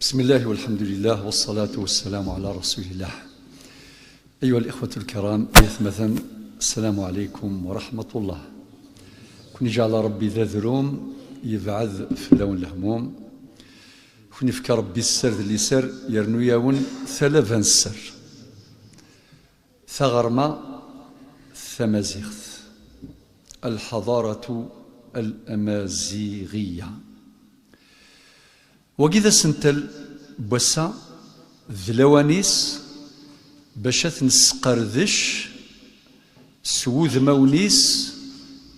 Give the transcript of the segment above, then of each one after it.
بسم الله والحمد لله والصلاة والسلام على رسول الله. أيها الإخوة الكرام، مثلا السلام عليكم ورحمة الله. كن جعل ربي ذا ذروم يبعث في لون الهموم، كن يفكر ربي السر اللي سر يرنو ياون ثلاثا السر ثغرما ثمازيغت الحضارة الأمازيغية. وكذا سنتل بوسا ذلوانيس باش نسقردش سوذ مونيس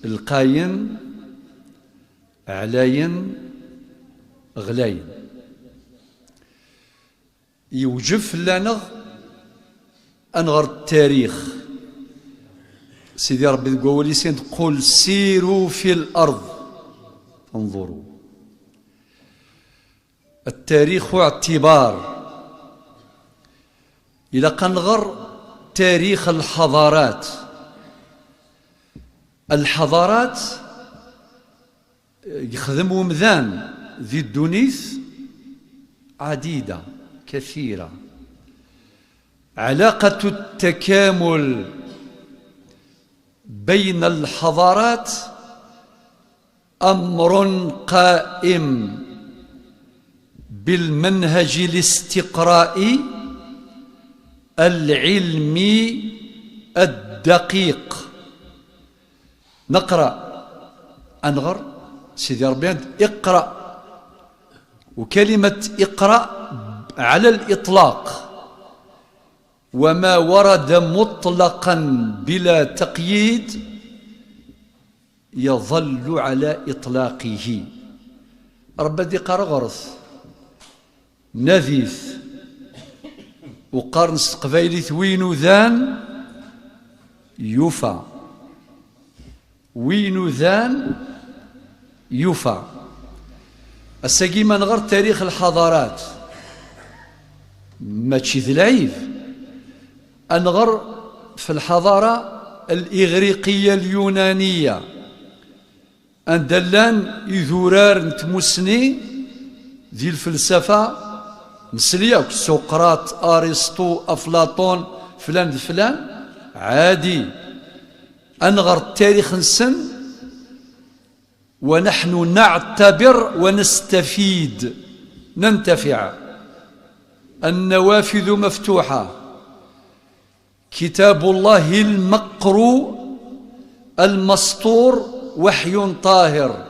القاين علاين غلاين يوجف لنا أنغر التاريخ. سيدي ربي تقول قل سيروا في الأرض انظروا. التاريخ اعتبار إلى كنغر تاريخ الحضارات. الحضارات يخدموا مذان ذي الدنيث عديدة كثيرة. علاقة التكامل بين الحضارات أمر قائم بالمنهج الاستقرائي العلمي الدقيق. نقرأ أنغر سيدي ربي اقرأ، وكلمة اقرأ على الإطلاق وما ورد مطلقا بلا تقييد يظل على إطلاقه. ربدي قرأ غرث نذيث وقرنس قبيلث وينو ذان يوفى وينو ذان يوفى. السقيمة نغر تاريخ الحضارات ماشي ذلعيف. أنغر في الحضارة الإغريقية اليونانية أندلان يذورار نتمسني ذي الفلسفة مسليك سقراط أرسطو أفلاطون فلان فلان عادي. أنغر التاريخ نسن ونحن نعتبر ونستفيد ننتفع. النوافذ مفتوحة. كتاب الله المقروء المسطور وحي طاهر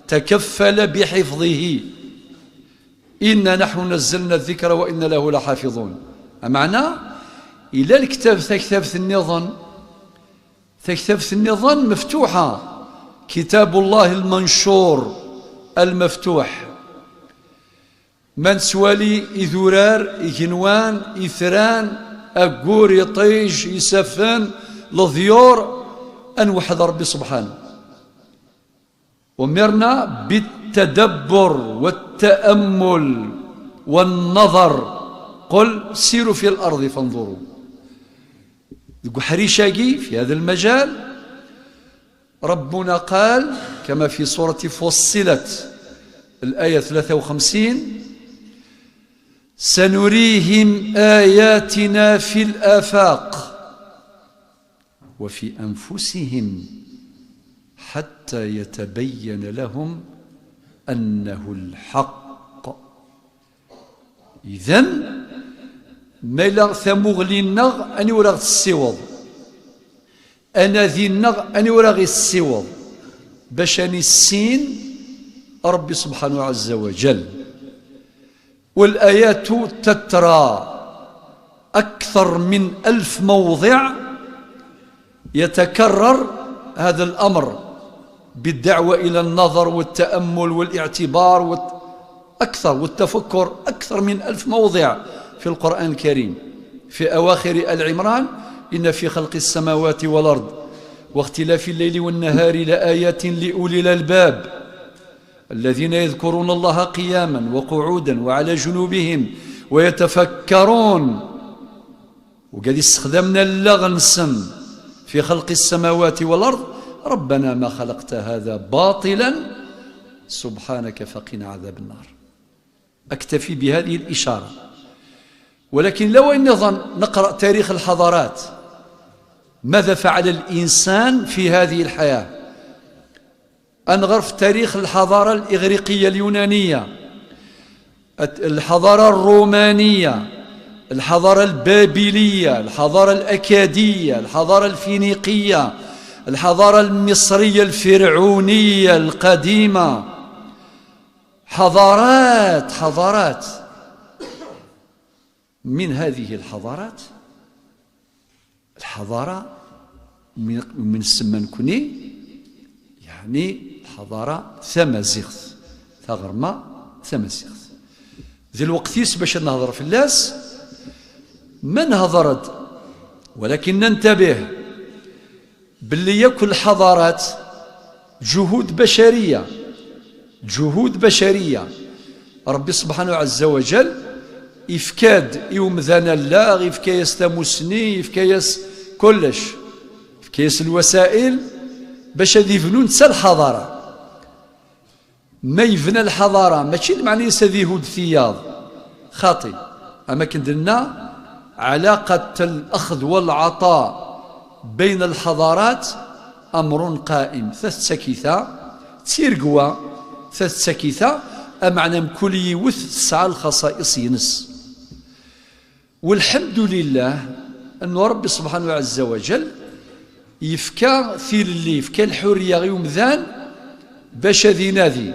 تكفل بحفظه. إنا نحن نزلنا الذكر وإنا له لحافظون. معنى إلى الكتاب ثكتبت النظام مفتوحة. كتاب الله المنشور المفتوح. من سوالي إذورار إجنوان إثران أقور يطيج يسفن لضيور أن وحد ربي سبحانه. ومرنا بالتدبر والتأمل والنظر. قل سيروا في الأرض فانظروا. حريشاقي في هذا المجال ربنا قال كما في سورة فصلت الآية 53 سنريهم آياتنا في الآفاق وفي أنفسهم حتى يتبين لهم أنه الحق. إذن ما لا ثمغلي النغ أني وراغ السيوض أنا ذي النغ أني وراغ السيوض بشاني السين ربي سبحانه عز وجل. والآيات تترى أكثر من 1000 موضع يتكرر هذا الأمر بالدعوة إلى النظر والتأمل والاعتبار أكثر والتفكر. أكثر من 1000 موضع في القرآن الكريم. في أواخر آل عمران إن في خلق السماوات والأرض واختلاف الليل والنهار لآيات لأولي الألباب الذين يذكرون الله قياما وقعودا وعلى جنوبهم ويتفكرون. وقد استخدمنا اللغنسن في خلق السماوات والأرض ربنا ما خلقت هذا باطلا سبحانك فقنا عذاب النار. أكتفي بهذه الإشارة. ولكن لو أن نقرأ تاريخ الحضارات، ماذا فعل الإنسان في هذه الحياة؟ أنغرف تاريخ الحضارة الإغريقية اليونانية، الحضارة الرومانية، الحضارة البابلية، الحضارة الأكادية، الحضارة الفينيقية، الحضارة المصرية الفرعونية القديمة. حضارات. من هذه الحضارات الحضارة من السمان كوني يعني الحضارة ثمازيغت ثغرما ثمازيغت ذي الوقتيس باش نهضر في اللاس ما نهضرت، ولكن ننتبه باللي يكل الحضارات جهود بشرية. ربي سبحانه عز وجل إفكاد يوم ذانا اللاغ إفكايس تموسني إفكايس كلش إفكايس الوسائل باش هذي يبنون تسا الحضارة. ما يبنى الحضارة ماشي المعنى يسذي هود ثياض خاطئ، أما كندلنا علاقة الأخذ والعطاء بين الحضارات أمر قائم. ثلاث سكيثة تيرقوا ثلاث سكيثة أمعنى مكل يوث تسعى الخصائص ينس. والحمد لله أن ربي سبحانه عز وجل يفكى في اللي يفكى الحرية يوم ذان باش ذي نادي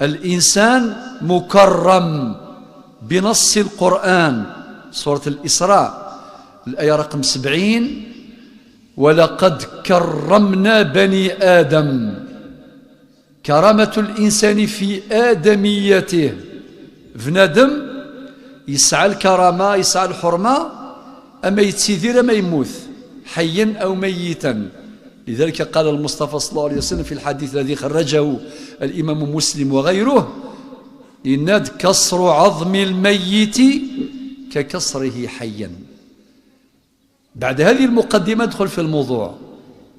الإنسان مكرم بنص القرآن. سورة الإسراء الآية رقم 70: ولقد كرمنا بني آدم. كرامة الإنسان في آدميته، بنادم يسعى الكرامة يسعى الحرمة، أما يتسيدير أما يموت حيا أو ميتا. لذلك قال المصطفى صلى الله عليه وسلم في الحديث الذي خرجه الإمام مسلم وغيره: إن كسر عظم الميت ككسره حيا. بعد هذه المقدمة ندخل في الموضوع.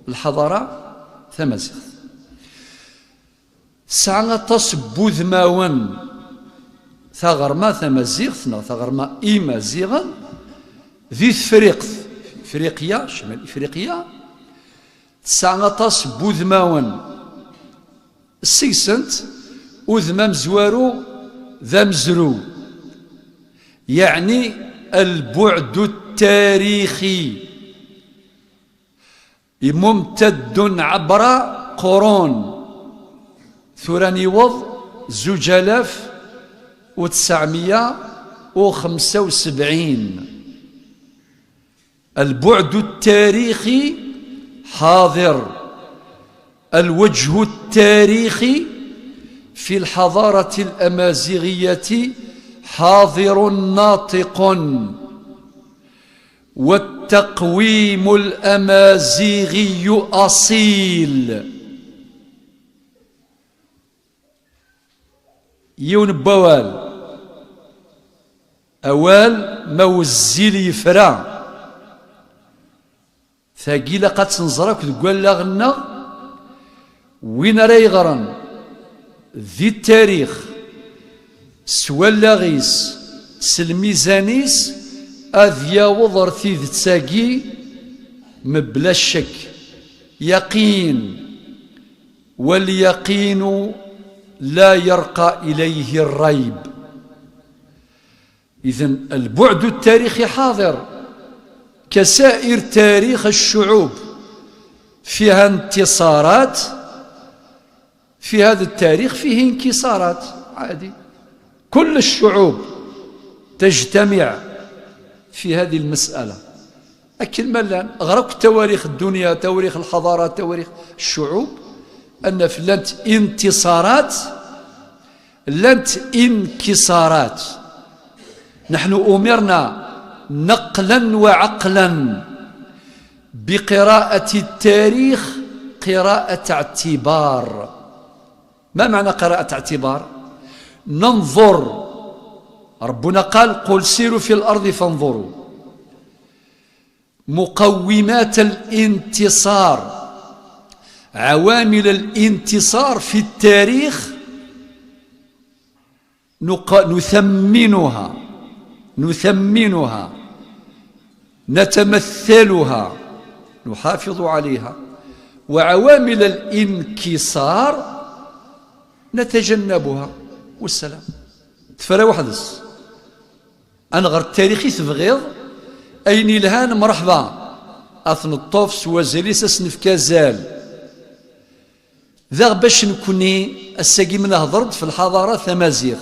الحضارة ثمازيغ ساعة بوذ ماون ثغرما ثمازيغ ثغرما إيمازيغا ذي إفريقيا شمال إفريقيا ساعة بوذ ماون السيسنت أذما مزوارو ذا مزرو، يعني البعد التاريخي ممتد عبر قرون. ثوراني وض 2975. البعد التاريخي حاضر، الوجه التاريخي في الحضارة الأمازيغية حاضر ناطق، والتقويم الأمازيغي أصيل. يون بوال أوال موزيل يفرا ثاقيلة قد تنظرك تقول لغنا وين راي غران ذي التاريخ سوالاغيس سلميزانيس أذيا وضر ثيذ تساقي مبلا الشك يقين، واليقين لا يرقى إليه الريب. إذن البعد التاريخي حاضر كسائر تاريخ الشعوب، فيها انتصارات، في هذا التاريخ فيه انكسارات عادي. كل الشعوب تجتمع في هذه المسألة. أكل ملان أغرق تواريخ الدنيا، تواريخ الحضارات، تواريخ الشعوب، أن في لنت انتصارات لنت انكسارات. نحن أمرنا نقلا وعقلا بقراءة التاريخ قراءة اعتبار. ما معنى قراءة اعتبار؟ ننظر. ربنا قال: قل سيروا في الأرض فانظروا. مقومات الانتصار، عوامل الانتصار في التاريخ نثمنها نتمثلها نحافظ عليها، وعوامل الانكسار نتجنبها، والسلام. تفرى وحدس أنا غير التاريخي تبغيض أين الهان مرحبا أثن الطوفس وزليس أسنف كازال ذا باش نكوني الساقي من هضرت في الحضارة ثمازيغ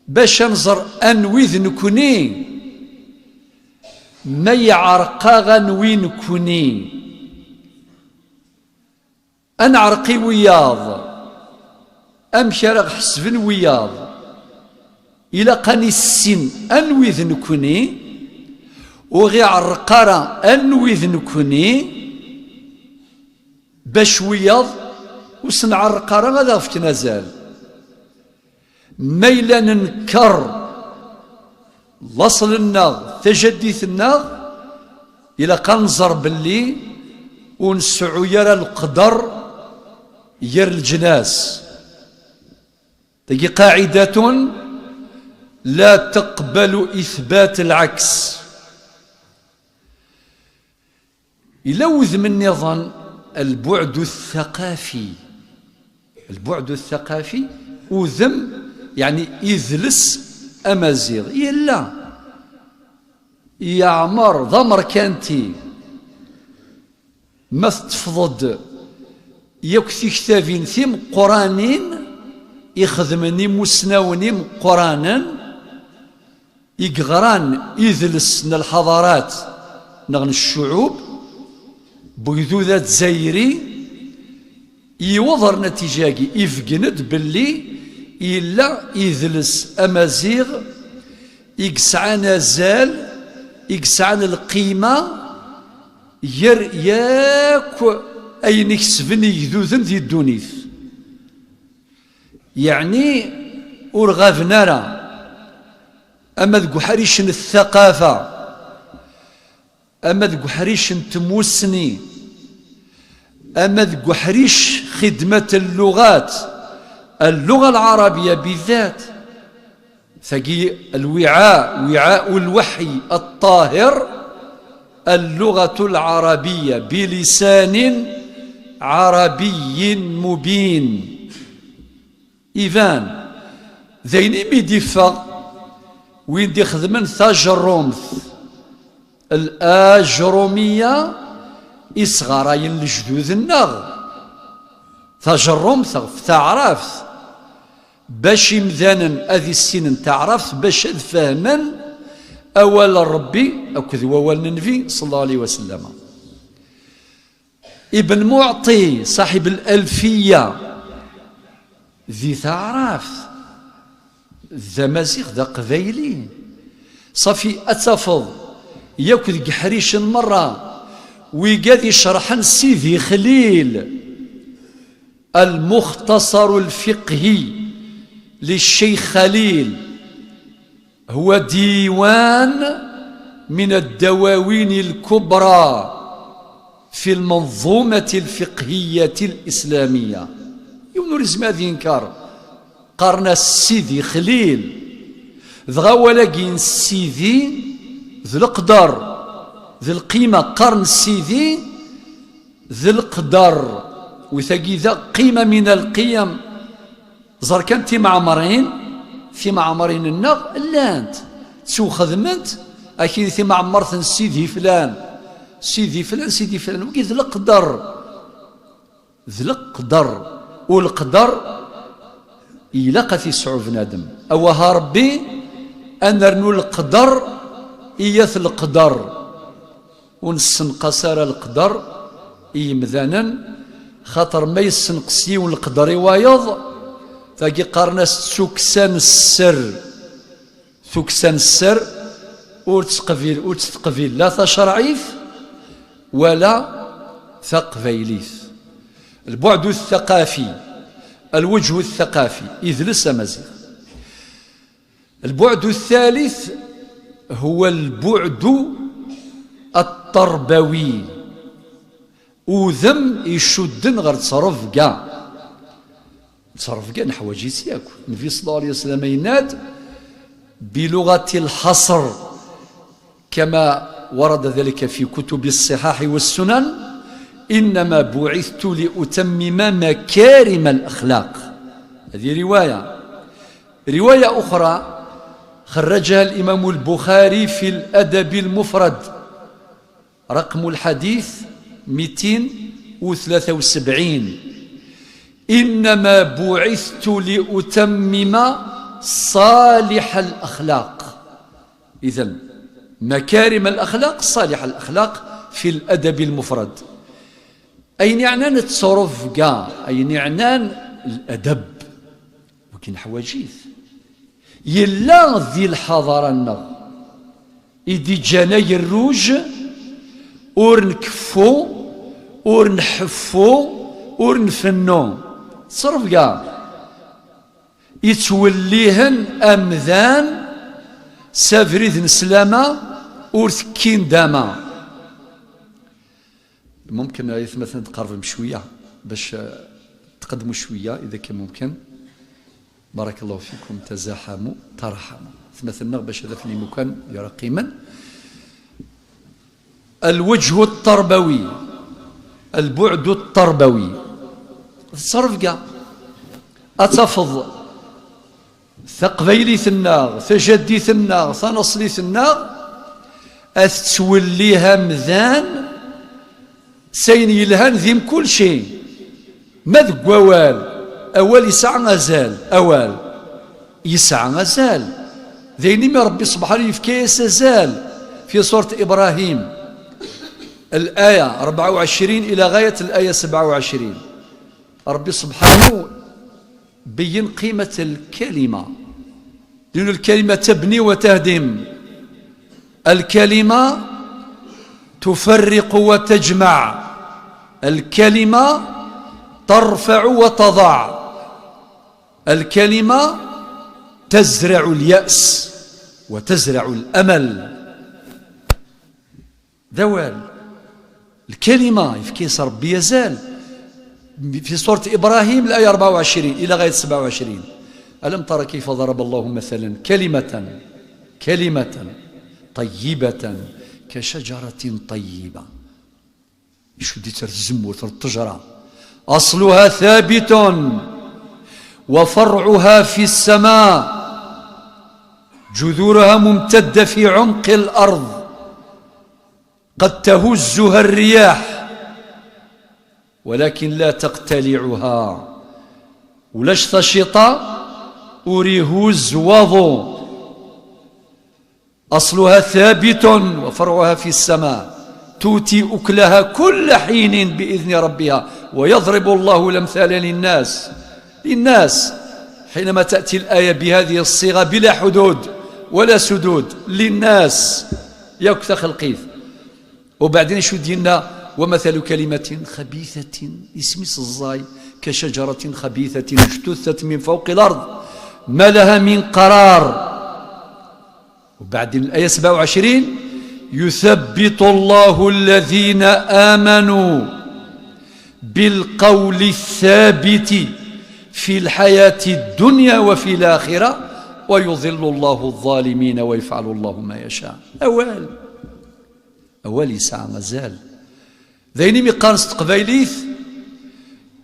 باش نزر أنويذ نكوني ما يعرقا غنوي نكوني أنعرقي وياض أمشارغ حسبن وياض إلى قاني السن أنويذ نكوني وغي عرقارة أنويذ نكوني باش وياض وسنعرقارة غادا في نزال ميلا ننكر لصل الناغ تجديث الناغ إلى قنزر باللي ونسعو يرى القدر ير الجناس تجي قاعدة لا تقبل إثبات العكس. يلوذ من نظام البعد الثقافي وذم يعني يذلس أمازيغ يلا يعمر ضمر كانتي ما تفضد يكثي كتابين ثيم قرانين يخدمني مسناوني قرانا يقغران يذلس الحضارات نغن الشعوب بيذوذات زايري يوضر نتيجاكي يفقند باللي إلا يذلس أمازيغ يقسعان زال يقسعان القيمة ياك أين يكسبني يذوذن ذي الدونيث يعني أرغاف نارا أما ذو حريش الثقافة أما ذو حريش تموسني أما ذو حريش خدمة اللغة العربية بالذات ثقي وعاء الوحي الطاهر اللغة العربية بلسان عربي مبين إيفان ذيني بيدفع وين دي خدمن ثاجرومث الآجرومية إصغراين لجدود النغ ثاجرومث فتعرفت باش مذانا أذي السنين تعرفت باش فهما أول ربي أكذ وأول النبي صلى الله عليه وسلم. ابن معطي صاحب الألفية ذي تعرفت ذمازيغ ذا قبيلي صافي أتفض ياكل قحريش مرة ويقاد يشرحن سيدي خليل المختصر الفقهي للشيخ خليل هو ديوان من الدواوين الكبرى في المنظومة الفقهية الإسلامية يونو رزم هذا ينكر قرن السيدي خليل ذغا ولكن سيدي ذي القدر ذي القيمة قرن سيدي ذي القدر وثقي ذا قيمة من القيم زر كانت في معمرين النغ لا أنت تسو خدمت أكيد في معمرة سيدي فلان وكي ذي القدر والقدر يلقى في سعو بنادم أوها ربي أن نرنو القدر إياث القدر ونسنقصار القدر إيمذانا خاطر ما يسنقسيون القدر وايض فاقي قارناس سكسان السر وتقبيل لا تشرعيث ولا ثقفيليث. البعد الثقافي الوجه الثقافي إذ مزيغ. البعد الثالث هو البعد التربوي وذم يشدن غير تصرف كاع تصرف كاع حوايج ياك. النبي صلى الله عليه وسلم يناد بلغة الحصر كما ورد ذلك في كتب الصحاح والسنن: إنما بعثت لأتمم مكارم الأخلاق. هذه رواية أخرى خرجها الإمام البخاري في الأدب المفرد، رقم الحديث 273: إنما بعثت لأتمم صالح الأخلاق. إذن مكارم الأخلاق، صالح الأخلاق في الأدب المفرد. أين يعنان التصرف كاع، أين يعنان الأدب، ولكن حواجيث يلا ذي الحضارة النغ إدي جاني الروج اور نكفو اور نحفو اور نفنو تصرف كاع يتوليهن أمذان سافريد نسلامة اور ثكين داما. ممكن مثلا تقرب شوية باش تقدموا شوية إذا كان ممكن. بارك الله فيكم. تزاحموا ترحموا مثلنا باش هذا في مكان يرى قيما. الوجه التربوي، البعد التربوي، تصرف كاع أتفض ثقبيلي ثنا ثجدي ثنا ثنصلي ثنا أتوليها مذان سين يلهان ذيم كل شيء. ماذ أول يسعى غزال، أول يسعى غزال ذيني من ربي سبحانه يفكيس زال في سورة إبراهيم الآية 24 إلى غاية الآية 27. ربي سبحانه بين قيمة الكلمة، لأن الكلمة تبني وتهدم، الكلمة تفرق وتجمع، الكلمة ترفع وتضع، الكلمة تزرع اليأس وتزرع الأمل. ذوال الكلمة يفكيس ربي يزال في سورة إبراهيم الآية 24 إلى غاية 27: ألم ترى كيف ضرب الله مثلا كلمة طيبة كشجرة طيبة يشدي ترزم وترتجرة أصلها ثابت وفرعها في السماء جذورها ممتدة في عمق الأرض قد تهزها الرياح ولكن لا تقتلعها ولاش تشطى وريهوز وضو أصلها ثابت وفرعها في السماء تؤتي أكلها كل حين بإذن ربها ويضرب الله الأمثال للناس حينما تأتي الآية بهذه الصيغة بلا حدود ولا سدود للناس يكثر خلقيث. وبعدين شو دينا ومثل كلمة خبيثة اسم الزاي كشجرة خبيثة اجتثت من فوق الأرض ما لها من قرار. وبعدين الآية 27: يثبت الله الذين آمنوا بالقول الثابت في الحياة الدنيا وفي الآخرة ويضل الله الظالمين ويفعل الله ما يشاء. أول يسعى مازال ذيني ميقارنس تقبايليث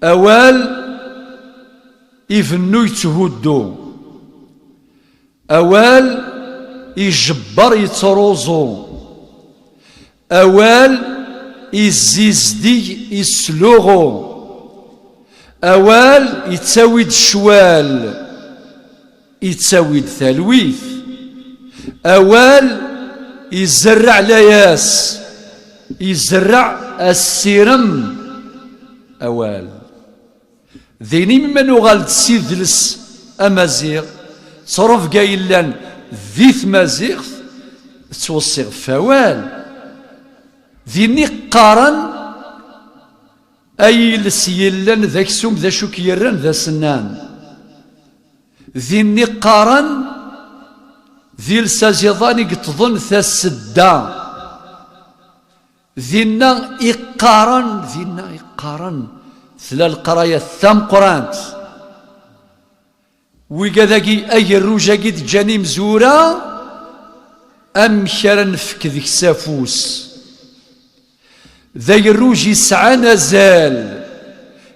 أوال يفنو يتهدو أوال يجبر يتروزو أوال يزيزدي يسلوغو أوال يتساويد شوال يتساويد ثلويث أوال يزرع لياس يزرع السيرم أوال ذيني ممن غالد سيدلس أمازيغ صرف قايلان ذيث مازيغ توصيغ فوال ذيني قارن أي لسيلان ذاك سوم ذا شكيران ذا سنان ذيني قارن ذي السازيضاني قتظن ذا السدا ذينا إقارن ثلا القراية الثام قرانت وكذاكي أي الروجة قد جاني مزورة أم كرا نفك ذيك سافوس ذا الروج يسعى نزال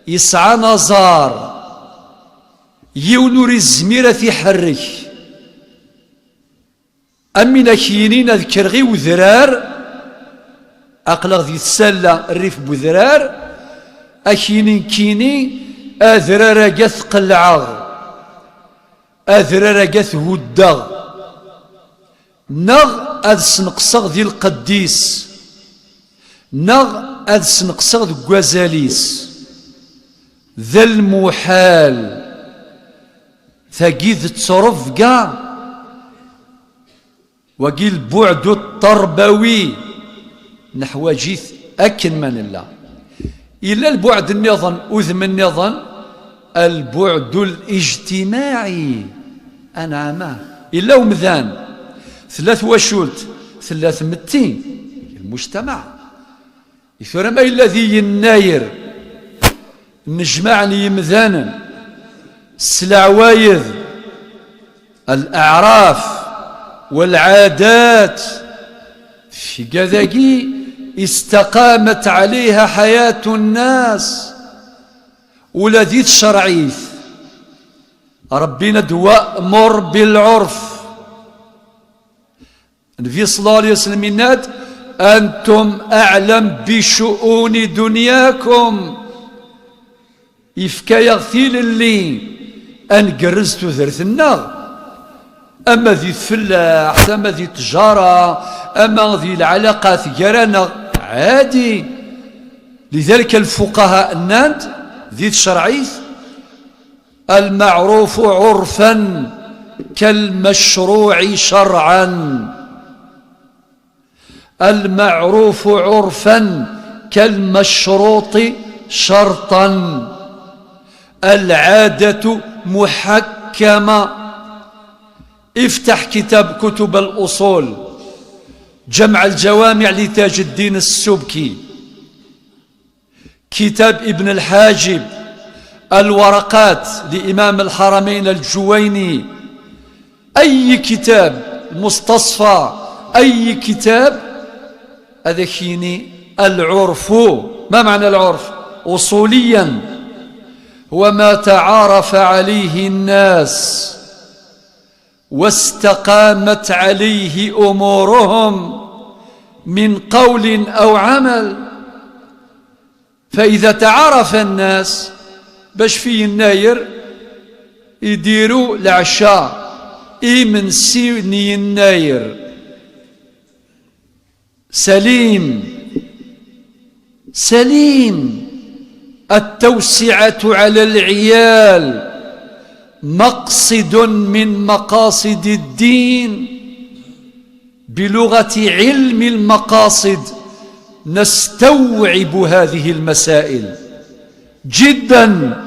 يسعى نزار يونور الزميرة في حرك أمنا كينين أذكر غي وذرار أقلق ذي السلة الريف بذرار أكينين كيني أذرار قث قلعغ أذرار قث هدغ نغ أذ سنقصغ ذي القديس نغ أذ سنقصغ ذي الغزاليس ذا المحال ثقيذ تصرف قا وقيل بعد التربوي نحو جيث أكن من الله إلا البعد النظن أذم النظن البعد الاجتماعي أنعمه إلا ومذان ثلاث وشولت ثلاث متين المجتمع يثور ما الذي يناير نجمعني يمذانا السلعوايذ الأعراف والعادات في كذاكي استقامت عليها حياة الناس ولذيذ شرعيث ربنا دواء مر بالعرف النبي صلى الله عليه وسلم يناد أنتم أعلم بشؤون دنياكم يفكا يغثيل اللي أنقرزت ذرث النار أما ذي الفلاح أما ذي التجارة أما ذي العلاقات جرانا عادي لذلك الفقهاء الناد ذي الشرعيث المعروف عرفا كالمشروع شرعا المعروف عرفا كالمشروط شرطا العادة محكمة افتح كتب الأصول جمع الجوامع لتاج الدين السبكي كتاب ابن الحاجب الورقات لإمام الحرمين الجويني أي كتاب مستصفى أي كتاب هذا كيني العرف ما معنى العرف أصوليا هو ما تعارف عليه الناس واستقامت عليه أمورهم من قول أو عمل فإذا تعارف الناس باش في يناير يديروا العشاء من سيني يناير سليم التوسعة على العيال مقصد من مقاصد الدين بلغة علم المقاصد نستوعب هذه المسائل جدا.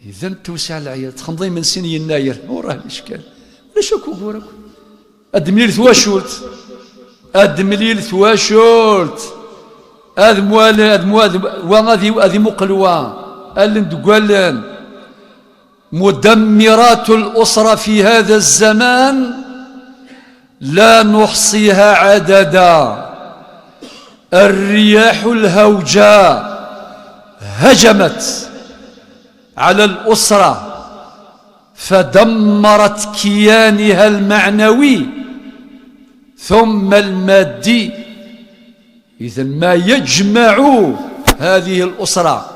إذا توسع العيال تخمضي من سن يناير وراه الإشكال ولا شكو غورك أدمليل ثواشولت أدمليل ثواشولت وغادي مقلوة ألن مدمرات الأسرة في هذا الزمان لا نحصيها عددا. الرياح الهوجاء هجمت على الأسرة فدمرت كيانها المعنوي ثم المادي. إذن ما يجمع هذه الأسرة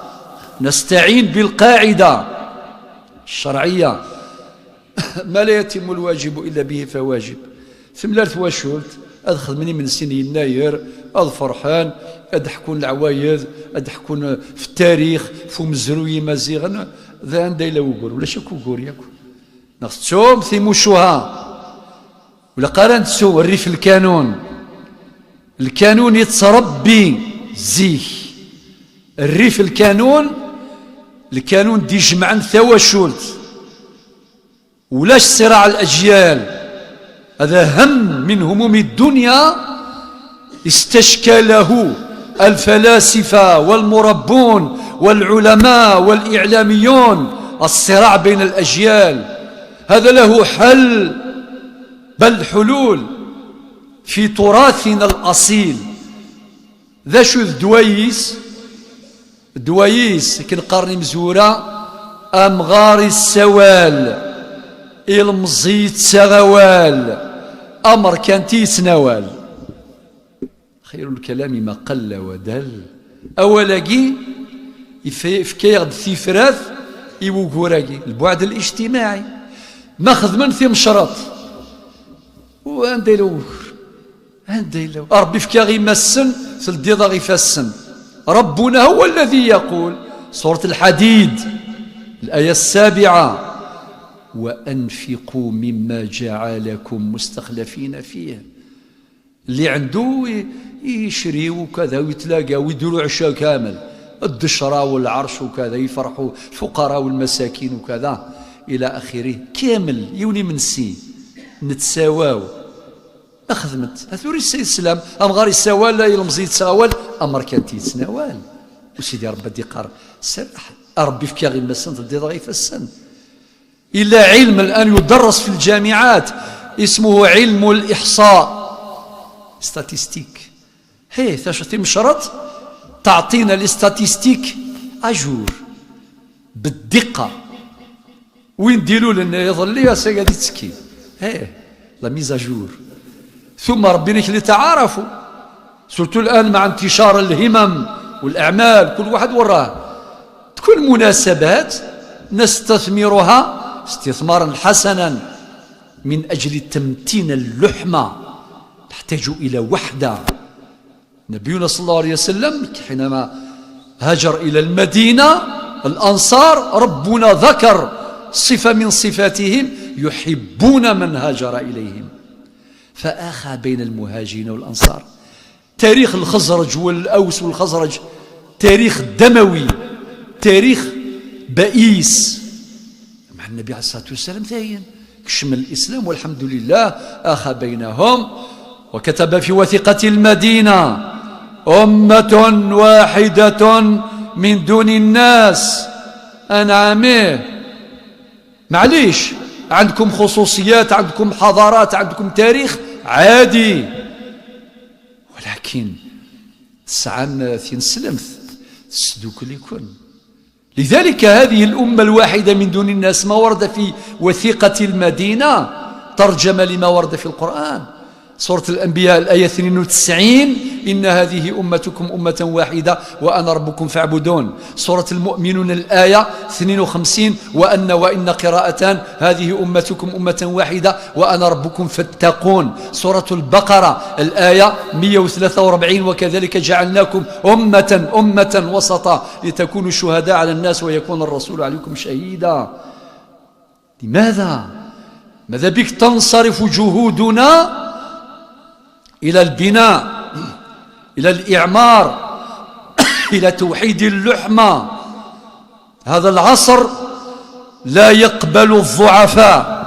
نستعين بالقاعدة الشرعية ما لا يتم الواجب إلا به فواجب. ثم لا ثواشولت أدخل مني من سن يناير فرحان أدحكون العوايد أدحكون في التاريخ في مزروي مزيغا ذا عندي لا وقور ولا شكو وقور ياكو نغتوم ثيموشوها ولا قارنت سو الريف الكانون يتصربي زيك الريف الكانون دي جمعا ثواشولت ولاش صراع الأجيال هذا هم من هموم الدنيا استشكله الفلاسفة والمربون والعلماء والإعلاميون الصراع بين الأجيال، هذا له حل، بل حلول في تراثنا الأصيل. ذا شو الدوايس كنقارني مزورة أمغار السوال المزيت سغوال أمر كان تيسنوال. خير الكلام ما قل ودل. أولاقي يفكيغ الثيفراث يوقوراقي البعد الاجتماعي ما خدمن في مشرط وعندي لو ربي فكا غيمسن سلديضا غيفسن. ربنا هو الذي يقول سورة الحديد الآية 7 وأنفقوا مما جعلكم مستخلفين فيه. اللي عنده يشري وكذا ويتلاقى ويديروا عشاء كامل الدشرة والعرش وكذا يفرحوا الفقراء والمساكين وكذا إلى آخره كامل يوني منسي نتساواو أخذمت أثوري السيد السلام أم غار السوال لا يلمزي يتساوال أمر كانت يتسناوال وسيدي ربي ديقار سرح ربي في كاغي مسن تدي ضغي فسن إلا علم الآن يدرس في الجامعات اسمه علم الإحصاء ستاتيستيك. هي ثاشتي مشرط تعطينا الاستاتيستيك أجور بالدقة وين ديروا لنا يظل لي سيدي تسكي هي لا ميزاجور. ثم ربنا اللي تعارفوا سورتو الآن مع انتشار الهمم والأعمال كل واحد وراه تكون مناسبات نستثمرها استثمارا حسنا من أجل تمتين اللحمة تحتاج إلى وحدة. نبينا صلى الله عليه وسلم حينما هاجر إلى المدينة الأنصار ربنا ذكر صفة من صفاتهم يحبون من هاجر إليهم فآخى بين المهاجرين والأنصار. تاريخ الخزرج والأوس والخزرج تاريخ دموي تاريخ بئيس مع النبي عليه الصلاة والسلام ثاين كشمل الإسلام والحمد لله آخى بينهم وكتب في وثيقة المدينة أمة واحدة من دون الناس أنعامه. معليش عندكم خصوصيات عندكم حضارات عندكم تاريخ عادي ولكن سعان ثين سلمث تسدوك اللي يكون. لذلك هذه الأمة الواحدة من دون الناس ما ورد في وثيقة المدينة ترجم لما ورد في القرآن. سورة الأنبياء الآية 92 إن هذه أمتكم أمة واحدة وأنا ربكم فاعبدون. سورة المؤمنون الآية 52 وإن قراءتان هذه أمتكم أمة واحدة وأنا ربكم فاتقون. سورة البقرة الآية 143 وكذلك جعلناكم أمة وسطا لتكونوا شهداء على الناس ويكون الرسول عليكم شهيدا. لماذا؟ ماذا بك تنصرف جهودنا إلى البناء إلى الإعمار إلى توحيد اللحمة؟ هذا العصر لا يقبل الضعفاء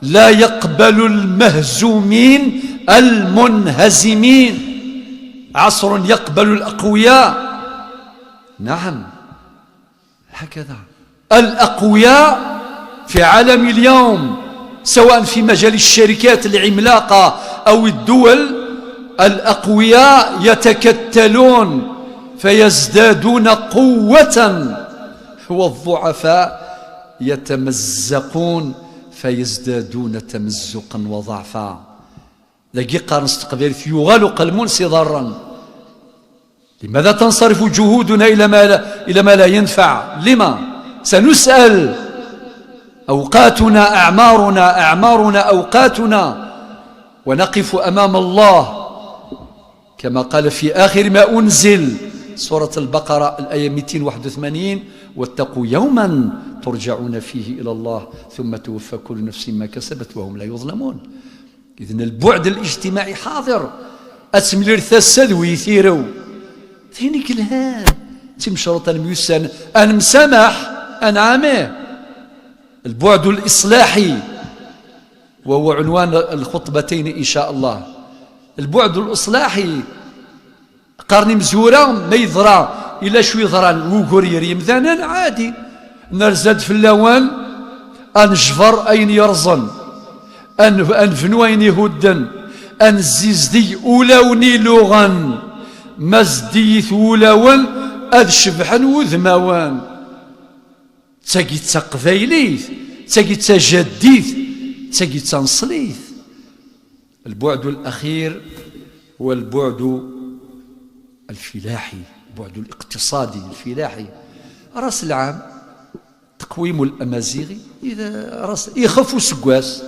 لا يقبل المهزومين المنهزمين، عصر يقبل الأقوياء. نعم هكذا الأقوياء في عالم اليوم سواء في مجال الشركات العملاقة أو الدول الأقوياء يتكتلون فيزدادون قوة والضعفاء يتمزقون فيزدادون تمزقا وضعفا. لقي قارن استقبال يغال قلمون صدارا. لماذا تنصرف جهودنا إلى ما لا ينفع؟ لما؟ سنسأل. أوقاتنا أعمارنا أوقاتنا ونقف أمام الله كما قال في آخر ما أنزل سورة البقرة الآية 281 واتقوا يوما ترجعون فيه إلى الله ثم توفى كل نفس ما كسبت وهم لا يظلمون. إذن البعد الاجتماعي حاضر. أتملي الثسد ويثيروا ثيني كلها تمشرط الميسان أن مسامح أنعامه. البعد الإصلاحي وهو عنوان الخطبتين إن شاء الله. البعد الإصلاحي قرني مزورة ما يضرى إلا شوي ضران وقرير يمذانا عادي نرزد في اللوان أنجفر أين يرزن أنفنو أين يهدن أنزيزدي أولوني لغن مزديث أولون أذ شبحا وذموان تاقي تقبايليث تاقي تجديث تاقي تنصليث. البعد الأخير هو البعد الفلاحي، البعد الاقتصادي الفلاحي. رأس العام تقويم الأمازيغي إذا رأس يخفوا سكواس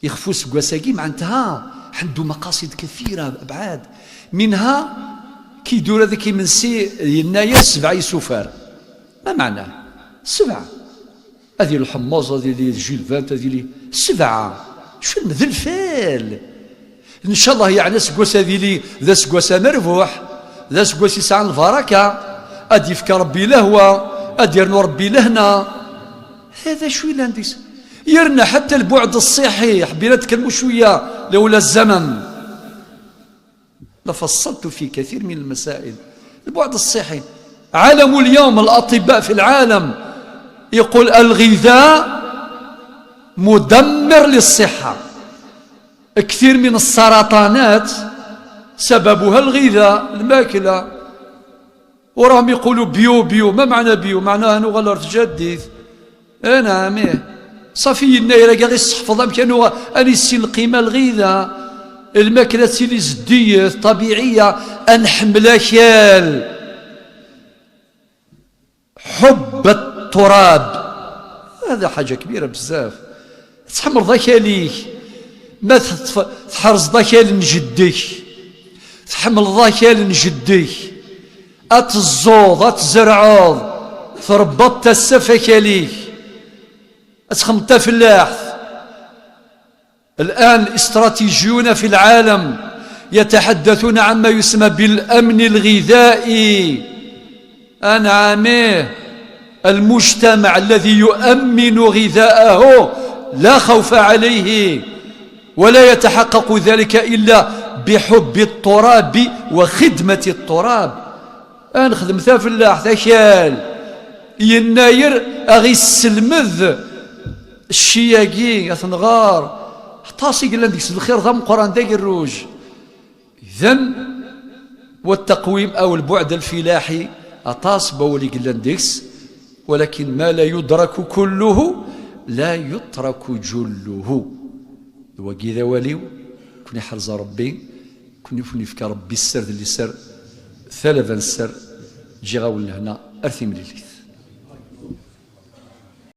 يخفوا سكواساكي معناتها عنده مقاصد كثيرة أبعاد، منها كي يدور هذاك من سي يناير 7 يسوفار. ما معناه 7؟ هذه الحمص، هذه جيل فانت، هذه 7 شو ذا الفال ان شاء الله. يعني سكواس هذه لي ذا سكواس مربوح، ذا سكواس يسعى البركه، ادي يفكى ربي لهوى، ادي يرنو ربي لهنا. هذا شوي لانديس يرنا حتى البعد الصحي. حبينا نتكلموا شويه لولا الزمن لفصلت في كثير من المسائل. البعد الصحي، عالم اليوم الأطباء في العالم يقول الغذاء مدمر للصحة. كثير من السرطانات سببها الغذاء، الماكلة. وراهم يقولوا بيو. ما معنى بيو؟ معناها أنه غلر تجديد. نعم صافي النايرة غير يستحفظ كانوا أني السين القيمة الغذاء الماكلة سيلي زدية طبيعية أنحمل كال حب التراب. هذا حاجة كبيرة بزاف. تحمر ذاك ليك ما تحرز ذاك لنجدك، تحمل ذاك لنجدك، أتزوض أتزرعوض تربط السفك ليك، أتخمط فلاح. الآن الاستراتيجيون في العالم يتحدثون عما يسمى بالأمن الغذائي. أنعمه المجتمع الذي يؤمن غذاءه لا خوف عليه، ولا يتحقق ذلك إلا بحب التراب وخدمة التراب. نخدم ثا فلاح ثكال يناير أغي السلمذ الشياقي أثنغار طاسي قال لك الخير ضم قران داك الروج. إذن والتقويم أو البعد الفلاحي أطاس بولي قلندكس، ولكن ما لا يدرك كله لا يترك جله. وكذا وليو كوني حرز ربي، كوني فني ربي السر اللي سر ثلاثا السر جي غاول هنا أرثي مليليث.